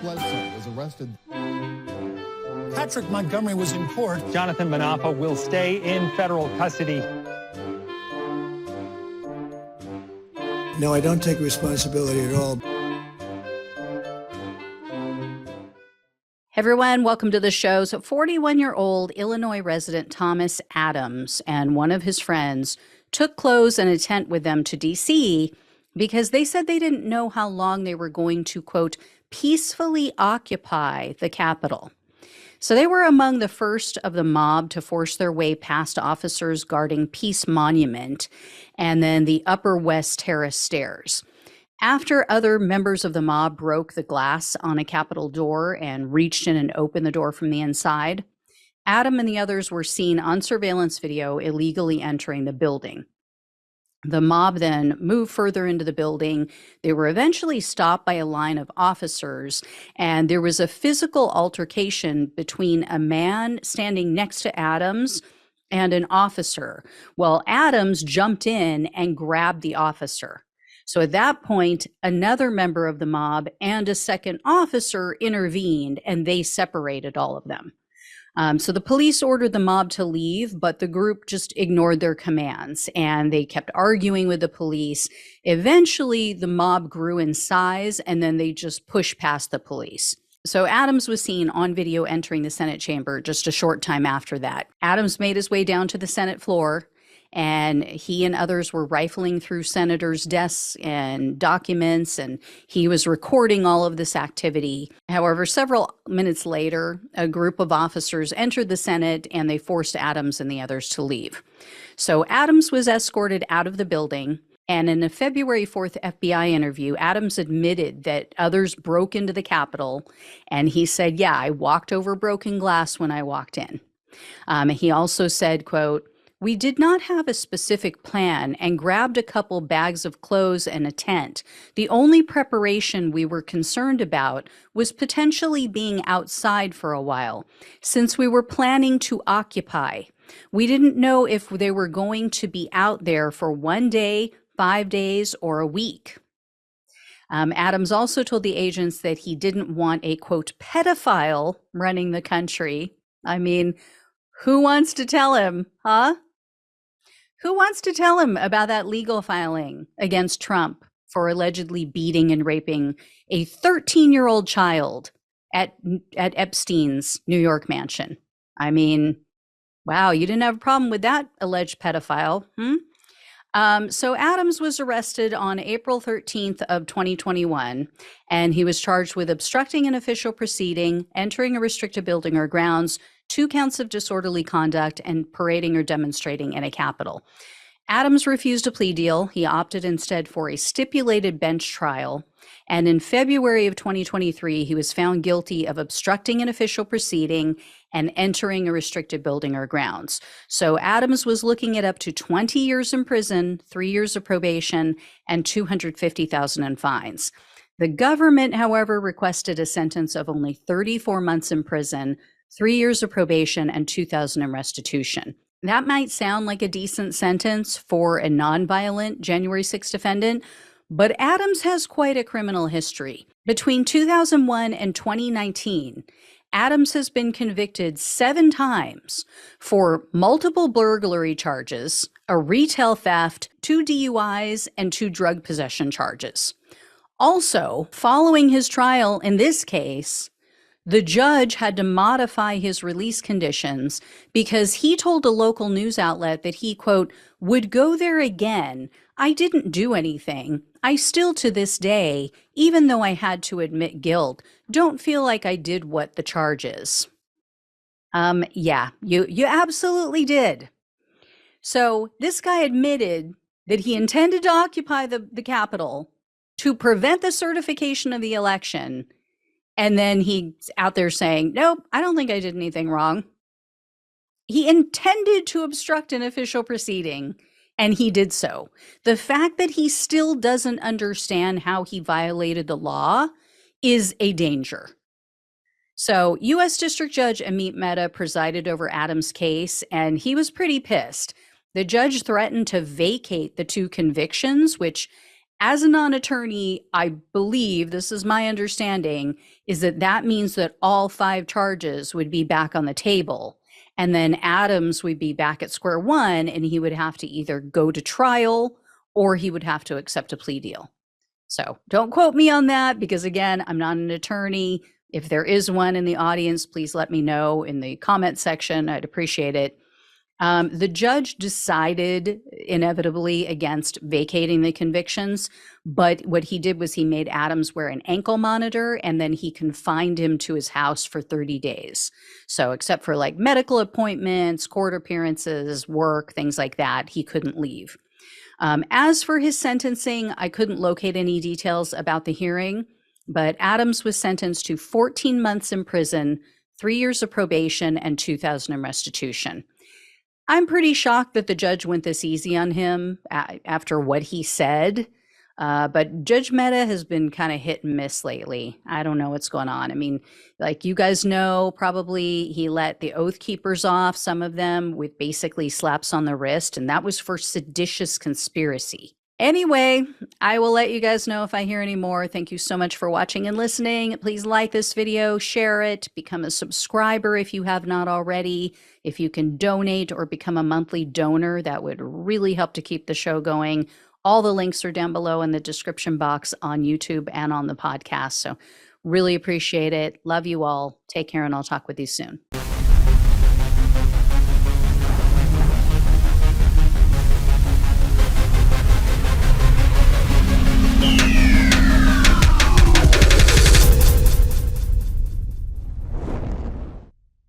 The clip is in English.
Bledsoe was arrested. Patrick Montgomery was in court. Jonathan Manapa will stay in federal custody. No, I don't take responsibility at all. Hey everyone, welcome to the show. So 41-year-old Illinois resident Thomas Adams and one of his friends took clothes and a tent with them to D.C. because they said they didn't know how long they were going to, quote, peacefully occupy the Capitol. So they were among the first of the mob to force their way past officers guarding Peace Monument and then the Upper West Terrace stairs. After other members of the mob broke the glass on a Capitol door and reached in and opened the door from the inside, Adam and the others were seen on surveillance video illegally entering the building. The mob then moved further into the building. They were eventually stopped by a line of officers, and there was a physical altercation between a man standing next to Adams and an officer. Well, Adams jumped in and grabbed the officer. So at that point, another member of the mob and a second officer intervened, and they separated all of them. So the police ordered the mob to leave, but the group just ignored their commands, and they kept arguing with the police. Eventually, the mob grew in size, and then they just pushed past the police. So Adams was seen on video entering the Senate chamber just a short time after that. Adams made his way down to the Senate floor, and he and others were rifling through senators' desks and documents, and he was recording all of this activity. However, several minutes later, a group of officers entered the Senate, and they forced Adams and the others to leave. So Adams was escorted out of the building, and in a February 4th FBI interview, Adams admitted that others broke into the Capitol, and he said, yeah, I walked over broken glass when I walked in. He also said, quote, we did not have a specific plan and grabbed a couple bags of clothes and a tent. The only preparation we were concerned about was potentially being outside for a while, since we were planning to occupy. We didn't know if they were going to be out there for 1 day, 5 days, or a week. Adams also told the agents that he didn't want a, quote, pedophile running the country. I mean, who wants to tell him, huh? Who wants to tell him about that legal filing against Trump for allegedly beating and raping a 13-year-old child at Epstein's New York mansion? I mean, wow, you didn't have a problem with that alleged pedophile, So Adams was arrested on April 13th of 2021, and he was charged with obstructing an official proceeding, entering a restricted building or grounds, 2 counts of disorderly conduct, and parading or demonstrating in a Capitol. Adams refused a plea deal. He opted instead for a stipulated bench trial. And in February of 2023, he was found guilty of obstructing an official proceeding and entering a restricted building or grounds. So Adams was looking at up to 20 years in prison, 3 years of probation, and $250,000 in fines. The government, however, requested a sentence of only 34 months in prison, 3 years of probation, and $2,000 in restitution. That might sound like a decent sentence for a nonviolent January 6th defendant, but Adams has quite a criminal history. Between 2001 and 2019, Adams has been convicted 7 times for multiple burglary charges, a retail theft, 2 DUIs, and 2 drug possession charges. Also, following his trial in this case, the judge had to modify his release conditions because he told a local news outlet that he, quote, would go there again. I didn't do anything. I still to this day, even though I had to admit guilt, don't feel like I did what the charge is. Yeah, you absolutely did. So this guy admitted that he intended to occupy the Capitol to prevent the certification of the election. And then he's out there saying, nope, I don't think I did anything wrong. He intended to obstruct an official proceeding, and he did so. The fact that he still doesn't understand how he violated the law is a danger. So U.S. District Judge Amit Mehta presided over Adams' case, and he was pretty pissed. The judge threatened to vacate the 2 convictions, which As a non-attorney, I believe, this is my understanding, is that that means that all 5 charges would be back on the table. And then Adams would be back at square one, and he would have to either go to trial or he would have to accept a plea deal. So don't quote me on that because, again, I'm not an attorney. If there is one in the audience, please let me know in the comment section. I'd appreciate it. The judge decided inevitably against vacating the convictions, but what he did was he made Adams wear an ankle monitor and then he confined him to his house for 30 days. So except for like medical appointments, court appearances, work, things like that, he couldn't leave. As for his sentencing, I couldn't locate any details about the hearing, but Adams was sentenced to 14 months in prison, 3 years of probation, and $2,000 in restitution. I'm pretty shocked that the judge went this easy on him after what he said. But Judge Mehta has been kind of hit and miss lately. I don't know what's going on. I mean, like you guys know, probably he let the Oath Keepers off, some of them with basically slaps on the wrist, and that was for seditious conspiracy. Anyway, I will let you guys know if I hear any more. Thank you so much for watching and listening. Please like this video, share it, become a subscriber if you have not already. If you can donate or become a monthly donor, that would really help to keep the show going. All the links are down below in the description box on YouTube and on the podcast. So really appreciate it. Love you all. Take care, and I'll talk with you soon.